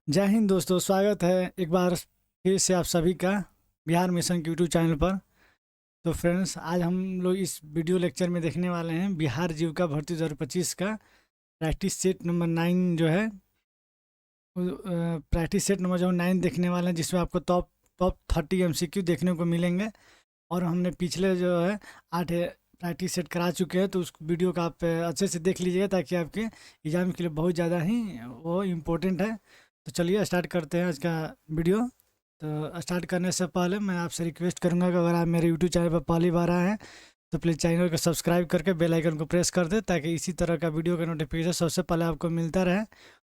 जय हिंद दोस्तों, स्वागत है एक बार फिर से आप सभी का बिहार मिशन के यूट्यूब चैनल पर। तो फ्रेंड्स, आज हम लोग इस वीडियो लेक्चर में देखने वाले हैं बिहार जीविका भर्ती 2025 का प्रैक्टिस सेट नंबर 9 जो है। प्रैक्टिस सेट नंबर जो 9 देखने वाले हैं, जिसमें आपको टॉप टॉप 30 MCQ देखने को मिलेंगे। और हमने पिछले जो है 8 प्रैक्टिस सेट करा चुके हैं, तो उस वीडियो का आप अच्छे से देख लीजिएगा, ताकि आपके एग्ज़ाम के लिए बहुत ज़्यादा ही वो इम्पोर्टेंट है। तो चलिए स्टार्ट करते हैं आज का वीडियो। तो स्टार्ट करने से पहले मैं आपसे रिक्वेस्ट करूंगा कि अगर आप मेरे यूट्यूब चैनल पर पहली बार आए हैं तो प्लीज़ चैनल को सब्सक्राइब करके बेल आइकन को प्रेस कर दें, ताकि इसी तरह का वीडियो का नोटिफिकेशन सबसे पहले आपको मिलता रहे।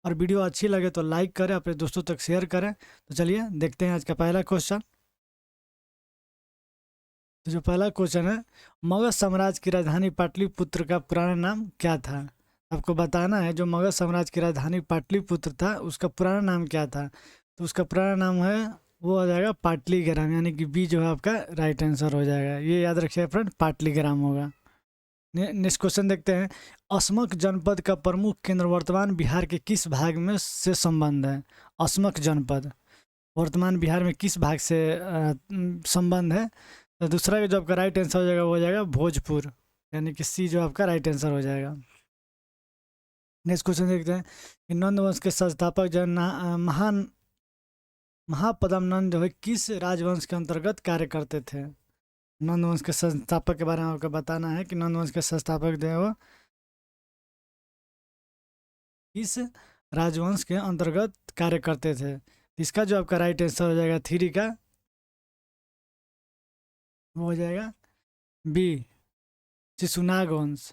और वीडियो अच्छी लगे तो लाइक करें, अपने दोस्तों तक शेयर करें। तो चलिए देखते हैं आज का पहला क्वेश्चन। तो जो पहला क्वेश्चन है, मगध साम्राज्य की राजधानी पाटलिपुत्र का पुराना नाम क्या था? आपको बताना है जो मगध साम्राज्य की राजधानी पाटलिपुत्र था उसका पुराना नाम क्या था। तो उसका पुराना नाम है, वो हो जाएगा पाटलीग्राम, यानी कि बी जो है आपका राइट आंसर हो जाएगा। ये याद रखिए फ्रेंड, पाटलीग्राम होगा। नेक्स्ट क्वेश्चन देखते हैं। अस्मक जनपद का प्रमुख केंद्र वर्तमान बिहार के किस भाग में से संबंध है? अस्मक जनपद वर्तमान बिहार में किस भाग से संबंध है? तो दूसरा जो आपका राइट आंसर हो जाएगा वो हो जाएगा भोजपुर, यानी कि सी जो आपका राइट आंसर हो जाएगा। नेक्स्ट क्वेश्चन देखते हैं कि नंद वंश के संस्थापक जो है महान महापदम नंद जो है किस राजवंश के अंतर्गत कार्य करते थे? नंद वंश के संस्थापक के बारे में आपको बताना है कि नंद वंश के संस्थापक जो है वो किस राजवंश के अंतर्गत कार्य करते थे। इसका जो आपका राइट आंसर हो जाएगा थ्री का, वो हो जाएगा बी, शिशुनाग वंश।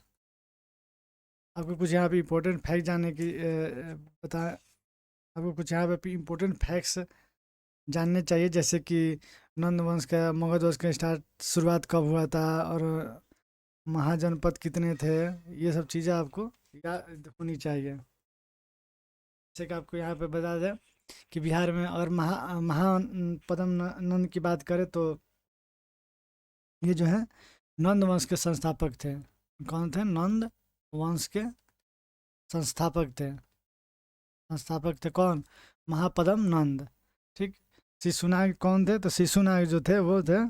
आपको कुछ यहाँ पे इम्पोर्टेंट फैक्ट जानने की बता आपको कुछ यहाँ पे इम्पोर्टेंट फैक्ट्स जानने चाहिए, जैसे कि नंद वंश का, मगध वंश का स्टार्ट शुरुआत कब हुआ था, और महाजनपद कितने थे। ये सब चीज़ें आपको याद होनी चाहिए। जैसे कि आपको यहाँ पे बता दें कि बिहार में अगर महापदम नंद की बात करें तो ये जो है नंद वंश के संस्थापक थे। कौन थे? नंद वंश के संस्थापक थे। संस्थापक थे कौन? महापदम नंद। ठीक। शिशुनाग कौन थे? तो शिशुनाग जो थे वो थे,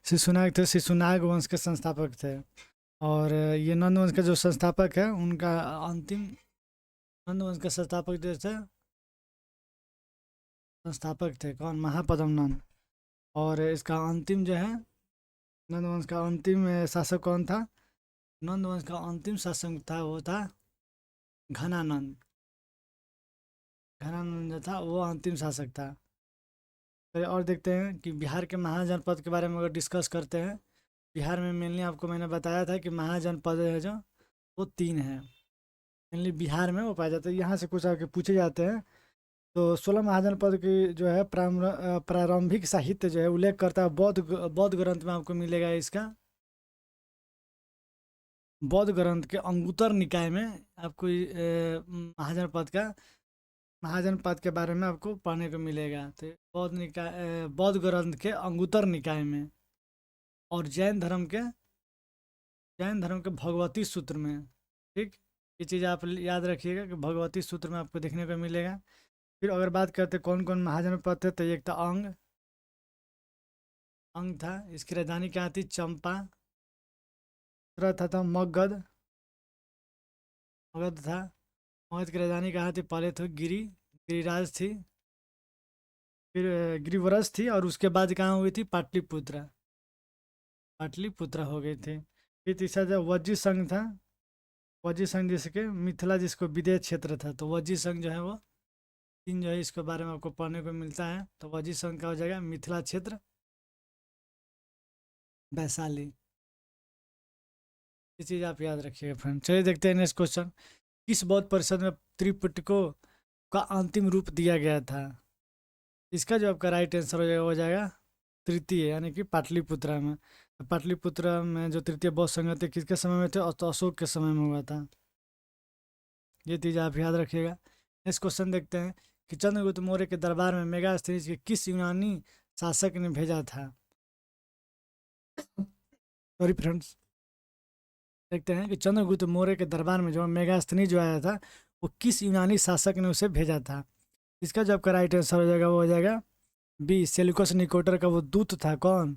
शिशुनाग थे, शिशुनाग वंश के संस्थापक थे। और ये नंद वंश का जो संस्थापक है उनका अंतिम, नंद वंश के संस्थापक जो थे, संस्थापक थे कौन? महापदम नंद। और इसका अंतिम जो है, नंद वंश का अंतिम शासक कौन था? नंद वंश का अंतिम शासक था, वो था घनानंद। घनानंद जो था वो अंतिम शासक था। चलिए और देखते हैं कि बिहार के महाजनपद के बारे में अगर डिस्कस करते हैं। बिहार में मेनली आपको मैंने बताया था कि महाजनपद है जो, वो 3 है। मेनली बिहार में वो पाया जाता है। यहाँ से कुछ आके पूछे जाते हैं। तो 16 महाजनपद की जो है प्रारंभिक साहित्य जो है उल्लेख करता है बौद्ध ग्रंथ में आपको मिलेगा इसका। बौद्ध ग्रंथ के अंगुत्तर निकाय में आपको महाजनपद के बारे में आपको पढ़ने को मिलेगा। तो बौद्ध ग्रंथ के अंगुत्तर निकाय में। और जैन धर्म के भगवती सूत्र में। ठीक। ये चीज़ आप याद रखिएगा कि भगवती सूत्र में आपको देखने को मिलेगा। फिर अगर बात करते कौन कौन महाजनपद थे, तो एक था अंग। अंग था, इसकी राजधानी क्या थी? चंपा। दूसरा था मगध। मगध था। मगध की राजधानी कहाँ थी? पहले तो गिरिराज थी। फिर गिरिवरस थी, और उसके बाद कहाँ हुई थी? पाटलिपुत्र। पाटलिपुत्र हो गई थी। फिर तीसरा जो वज्जी संघ था। वज्जी संघ जिसके मिथिला, जिसको विदेश क्षेत्र था, तो वज्जी संघ जो है वो 3 जो है इसके बारे में आपको पढ़ने को मिलता है। तो वज्जी संघ का हो जाएगा मिथिला क्षेत्र, वैशाली। ये चीज़ आप याद रखिएगा फ्रेंड। चलिए देखते हैं नेक्स्ट क्वेश्चन। किस बौद्ध परिषद में त्रिपिटकों का अंतिम रूप दिया गया था? इसका जो आपका राइट आंसर हो जाएगा तृतीय, यानी कि पाटलिपुत्रा में। तो पाटलिपुत्रा में जो तृतीय बौद्ध संघ थे किसके समय में थे? तो अशोक के समय में हुआ था। ये चीज़ आप याद रखिएगा। नेक्स्ट क्वेश्चन देखते हैं कि चंद्रगुप्त मौर्य के दरबार में मेगास्थनीज के किस यूनानी शासक ने भेजा था? Sorry friends. देखते हैं कि चंद्रगुप्त मौर्य के दरबार में जो मेगास्थनी जो आया था, वो किस यूनानी शासक ने उसे भेजा था। इसका जो आपका राइट आंसर हो जाएगा वो हो जाएगा बी, सेल्यूकस निकोटर का वो दूत था कौन,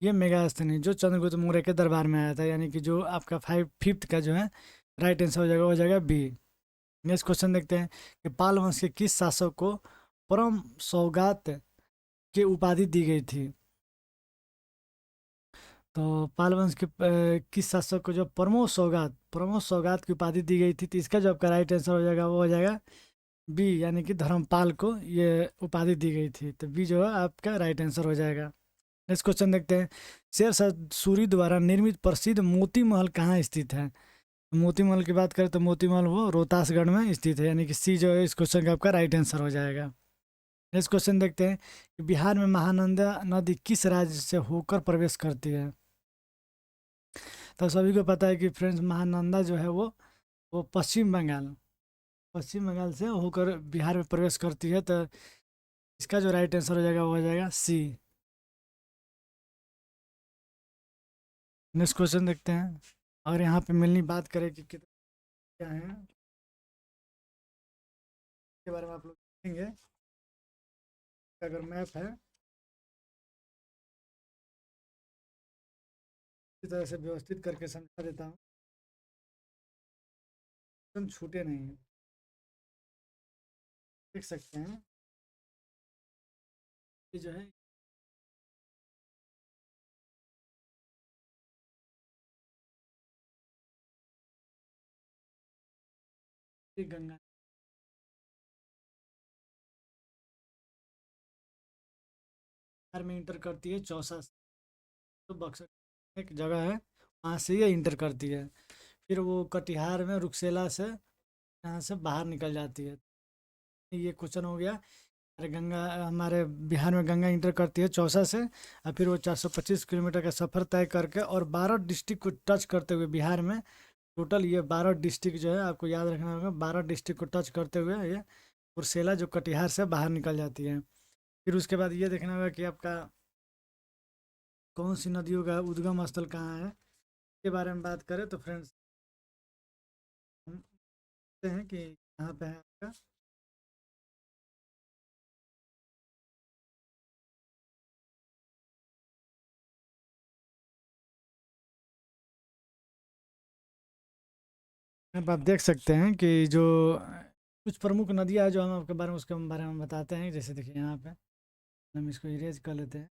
ये मेगास्थनी, जो चंद्रगुप्त मौर्य के दरबार में आया था, यानी कि जो आपका फिफ्थ का जो है राइट आंसर हो जाएगा बी। नेक्स्ट क्वेश्चन देखते हैं कि पाल वंश के किस शासक को परम सौगात की उपाधि दी गई थी। तो पाल वंश के किस शासक को जो परमो सौगात की उपाधि दी गई थी, तो इसका जो आपका राइट आंसर हो जाएगा वो हो जाएगा बी, यानी कि धर्मपाल को ये उपाधि दी गई थी। तो बी जो है आपका राइट आंसर हो जाएगा। नेक्स्ट क्वेश्चन देखते हैं, शेर शाह सूरी द्वारा निर्मित प्रसिद्ध मोती महल कहाँ स्थित है। मोती महल की बात करें तो मोती महल वो रोहतासगढ़ में स्थित है, यानी कि सी जो है इस क्वेश्चन का आपका राइट आंसर हो जाएगा। नेक्स्ट क्वेश्चन देखते हैं कि बिहार में महानंदा नदी किस राज्य से होकर प्रवेश करती है। तो सभी को पता है कि फ्रेंड्स महानंदा जो है वो पश्चिम बंगाल से होकर बिहार में प्रवेश करती है। तो इसका जो राइट आंसर हो जाएगा वो हो जाएगा सी। नेक्स्ट क्वेश्चन देखते हैं, और यहाँ पे मिलनी बात करें कि कितना क्या है के बारे में आप लोग देखेंगे। अगर मैप है इसी तरह से व्यवस्थित करके समझा देता हूँ, क्वेश्चन छूटे नहीं है, देख सकते हैं। ये जो है ये गंगा बिहार में इंटर करती है चौसा से, तो बक्सर एक जगह है वहाँ से ये इंटर करती है, फिर वो कटिहार में रुकसेला से यहाँ से बाहर निकल जाती है। ये क्वेश्चन हो गया। अरे गंगा हमारे बिहार में गंगा इंटर करती है चौसा से, और फिर वो 425 किलोमीटर का सफ़र तय करके और 12 डिस्ट्रिक्ट को टच करते हुए बिहार में, टोटल ये 12 डिस्ट्रिक्ट जो है आपको याद रखना होगा, 12 डिस्ट्रिक्ट को टच करते हुए ये कुर्सेला जो कटिहार से बाहर निकल जाती है। फिर उसके बाद ये देखना होगा कि आपका कौन सी नदियों का उद्गम स्थल कहाँ है। इसके बारे में बात करें तो फ्रेंड्स हम देखते हैं कि यहाँ पे है आपका, अब आप देख सकते हैं कि जो कुछ प्रमुख नदियाँ हैं जो हम आपके बारे में उसके बारे में बताते हैं। जैसे देखिए यहाँ पे हम इसको इरेज कर लेते हैं।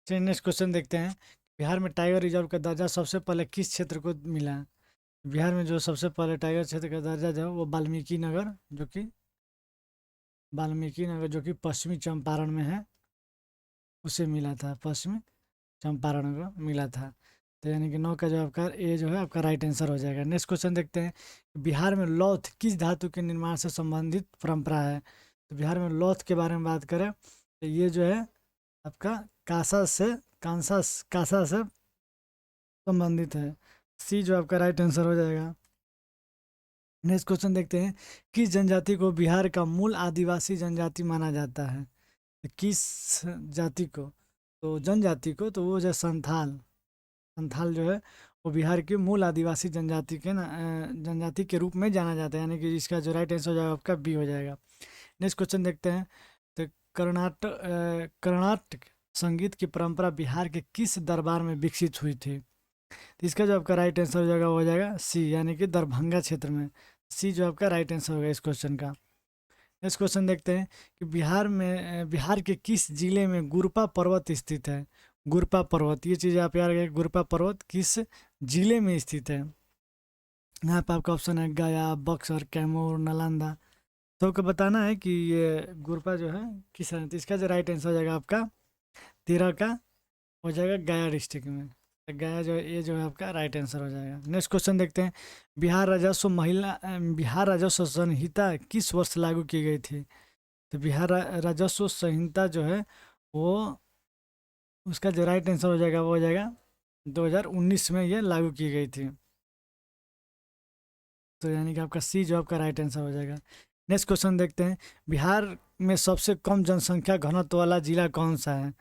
चलिए नेक्स्ट क्वेश्चन देखते हैं, बिहार में टाइगर रिजर्व का दर्जा सबसे पहले किस क्षेत्र को मिला। बिहार में जो सबसे पहले टाइगर क्षेत्र का दर्जा जो है वो वाल्मीकि नगर जो कि पश्चिमी चंपारण में है, उसे मिला था, पश्चिमी चंपारण को मिला था। तो यानी कि 9 का जो आपका ए जो है आपका राइट आंसर हो जाएगा। नेक्स्ट क्वेश्चन देखते हैं, बिहार में लौथ किस धातु के निर्माण से संबंधित परंपरा है। तो बिहार में लौथ के बारे में बात करें तो ये जो है आपका कांसा से संबंधित है। सी जो आपका राइट आंसर हो जाएगा। नेक्स्ट क्वेश्चन देखते हैं, किस जनजाति को बिहार का मूल आदिवासी जनजाति माना जाता है। तो किस जाति को, तो जनजाति को, तो वो जो संथाल संथाल जो है वो बिहार की मूल आदिवासी जनजाति के रूप में जाना जाता है, यानी कि इसका जो राइट आंसर हो जाएगा आपका बी हो जाएगा। नेक्स्ट क्वेश्चन देखते हैं, तो कर्नाटक संगीत की परंपरा बिहार के किस दरबार में विकसित हुई थी। तो इसका जो आपका राइट आंसर हो जाएगा वो हो जाएगा सी, यानी कि दरभंगा क्षेत्र में। सी जो आपका राइट आंसर होगा इस क्वेश्चन का। नेक्स्ट क्वेश्चन देखते हैं कि बिहार के किस जिले में गुरपा पर्वत स्थित है। गुरपा पर्वत, ये चीज़ आप याद रखिए, गुरपा पर्वत किस जिले में स्थित है। यहाँ पर आपका ऑप्शन है गया, बक्सर, कैमूर, नालंदा। तो आपको बताना है कि ये गुरपा जो है किस है। तो इसका जो राइट आंसर हो जाएगा आपका 13 का हो जाएगा गया डिस्ट्रिक्ट में। तो गया जो है ये जो है आपका राइट आंसर हो जाएगा। नेक्स्ट क्वेश्चन देखते हैं, बिहार राजस्व संहिता किस वर्ष लागू की गई थी। तो राजस्व संहिता जो है वो उसका जो राइट आंसर हो जाएगा वो हो जाएगा 2019 में ये लागू की गई थी। तो यानी कि आपका सी जो आपका राइट आंसर हो जाएगा। नेक्स्ट क्वेश्चन देखते हैं, बिहार में सबसे कम जनसंख्या घनत्व वाला जिला कौन सा है।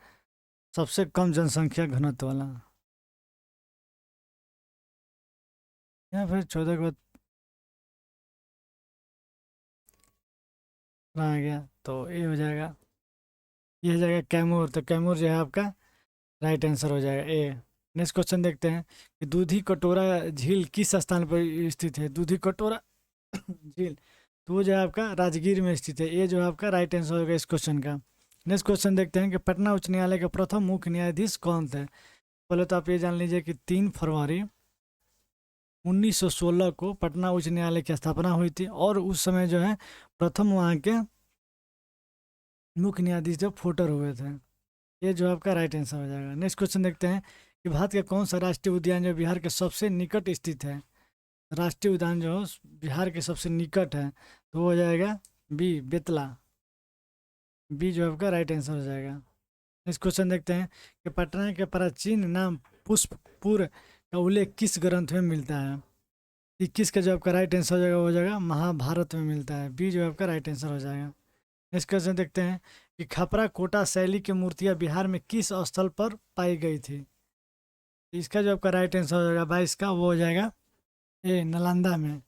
सबसे कम जनसंख्या घनत्व वाला। या फिर 14 के बाद आ गया तो ये हो जाएगा, ये हो जाएगा कैमूर। तो कैमूर जो है आपका राइट आंसर हो जाएगा ए। नेक्स्ट क्वेश्चन देखते हैं कि दूधी कटोरा झील किस स्थान पर स्थित है। दूधी कटोरा झील, तो वो जो है आपका राजगीर में स्थित है। ये जो है आपका राइट आंसर होगा इस क्वेश्चन का। नेक्स्ट क्वेश्चन देखते हैं कि पटना उच्च न्यायालय के प्रथम मुख्य न्यायाधीश कौन थे। पहले तो आप ये जान लीजिए कि 3 फरवरी 1916 को पटना उच्च न्यायालय की स्थापना हुई थी, और उस समय जो है प्रथम वहाँ के मुख्य न्यायाधीश जो फोटर हुए थे। ये जो आपका राइट आंसर हो जाएगा। नेक्स्ट क्वेश्चन देखते हैं कि भारत का कौन सा राष्ट्रीय उद्यान जो बिहार के सबसे निकट स्थित है। राष्ट्रीय उद्यान जो बिहार के सबसे निकट है तो वो हो जाएगा बी, बेतला। बी जो आपका राइट आंसर हो जाएगा। नेक्स्ट क्वेश्चन देखते हैं कि पटना के प्राचीन नाम पुष्पपुर का उल्लेख किस ग्रंथ में मिलता है। 21 का जो आपका राइट आंसर हो जाएगा वो हो जाएगा महाभारत में मिलता है। बी जो आपका राइट आंसर हो जाएगा। नेक्स्ट क्वेश्चन देखते हैं कि खपरा कोटा शैली की मूर्तियां बिहार में किस स्थल पर पाई गई थी। इसका जो आपका राइट आंसर हो जाएगा 22 का, वो हो जाएगा ए, नालंदा में।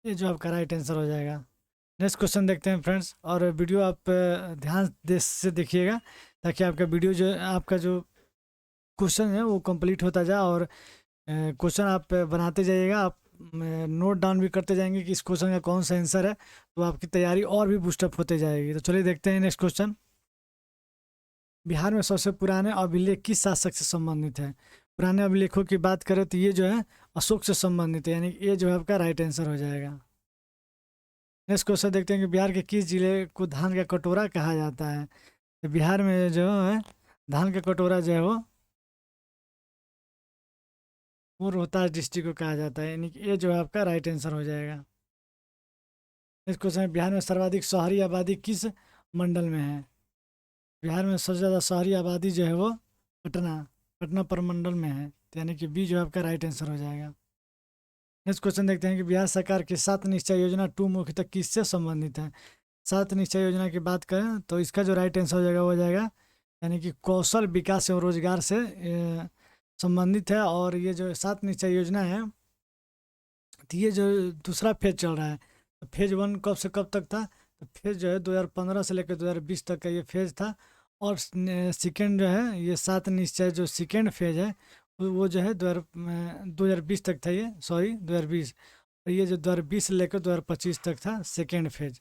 ये जो आपका राइट आंसर हो जाएगा। नेक्स्ट क्वेश्चन देखते हैं फ्रेंड्स, और वीडियो आप ध्यान से देखिएगा ताकि आपका वीडियो जो आपका जो क्वेश्चन है वो कंप्लीट होता जाए, और क्वेश्चन आप बनाते जाइएगा। आप नोट डाउन भी करते जाएंगे कि इस क्वेश्चन का कौन सा आंसर है, तो आपकी तैयारी और भी बूस्टअप होते जाएगी। तो चलिए देखते हैं नेक्स्ट क्वेश्चन। बिहार में सबसे पुराने अभिलेख किस शासक से संबंधित है। पुराने अभिलेखों की बात करें तो ये जो है अशोक से संबंधित है, यानी ये जो है आपका राइट आंसर हो जाएगा। नेक्स्ट क्वेश्चन देखते हैं कि बिहार के किस जिले को धान का कटोरा कहा जाता है। तो बिहार में जो है धान का कटोरा जो है वो रोहतास डिस्ट्रिक्ट को कहा जाता है, यानी कि ये जो है आपका राइट आंसर हो जाएगा। नेक्स्ट क्वेश्चन, बिहार में सर्वाधिक शहरी आबादी किस मंडल में है। बिहार में सबसे ज़्यादा शहरी आबादी जो है वो पटना पटना प्रमंडल में है, तो यानी कि बी जो है आपका राइट आंसर हो जाएगा। नेक्स्ट क्वेश्चन देखते हैं कि बिहार सरकार की 7 निश्चय योजना 2 मुख्यतः किससे संबंधित है। 7 निश्चय योजना की बात करें तो इसका जो राइट आंसर हो जाएगा वो हो जाएगा यानी कि कौशल विकास एवं रोजगार से संबंधित है। और ये जो 7 निश्चय योजना है तो ये जो दूसरा फेज चल रहा है, तो फेज 1 कब से कब तक था, तो फेज जो है 2015 से लेकर 2020 तक का ये फेज था। और सेकेंड जो है ये 7 निश्चय जो सेकेंड फेज है वो जो है 2020 तक था, ये सॉरी 2020। और ये जो 2020 से लेकर 2025 तक था सेकेंड फेज।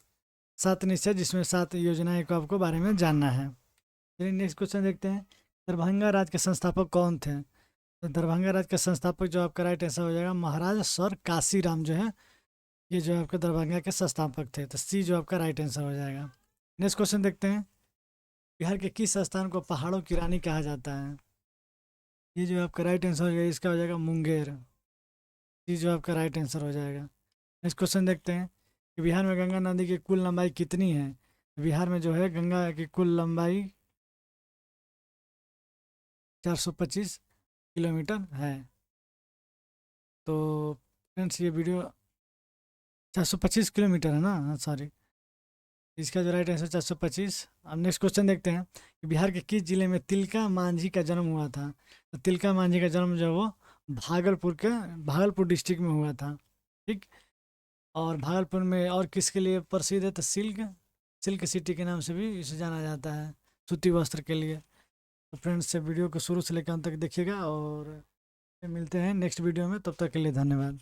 7 निश्चय जिसमें 7 योजनाएं को आपको बारे में जानना है। चलिए नेक्स्ट क्वेश्चन देखते हैं, दरभंगा राज्य के संस्थापक कौन थे। तो दरभंगा राज्य के संस्थापक जो आपका राइट आंसर हो जाएगा महाराज सर काशीराम जो है, ये जो आपके दरभंगा के संस्थापक थे। तो सी जो आपका राइट आंसर हो जाएगा। नेक्स्ट क्वेश्चन देखते हैं, बिहार के किस स्थान को पहाड़ों की रानी कहा जाता है। ये जो आपका राइट आंसर हो जाएगा इसका हो जाएगा मुंगेर। ये जो आपका राइट आंसर हो जाएगा। नेक्स्ट क्वेश्चन देखते हैं कि बिहार में गंगा नदी की कुल लंबाई कितनी है। बिहार में जो है गंगा की कुल लंबाई 425 किलोमीटर है। तो फ्रेंड्स ये वीडियो 425 किलोमीटर है ना, हाँ सॉरी, इसका जो राइट आंसर 425। अब नेक्स्ट क्वेश्चन देखते हैं कि बिहार के किस जिले में तिलका मांझी का जन्म हुआ था। तो तिलका मांझी का जन्म जो है वो भागलपुर डिस्ट्रिक्ट में हुआ था। ठीक, और भागलपुर में और किसके लिए प्रसिद्ध है, तो सिल्क सिटी के नाम से भी इसे जाना जाता है, सूती वस्त्र के लिए। तो फ्रेंड्स से वीडियो को शुरू से लेकर अंत तक देखिएगा, और मिलते हैं नेक्स्ट वीडियो में, तब तक के लिए धन्यवाद।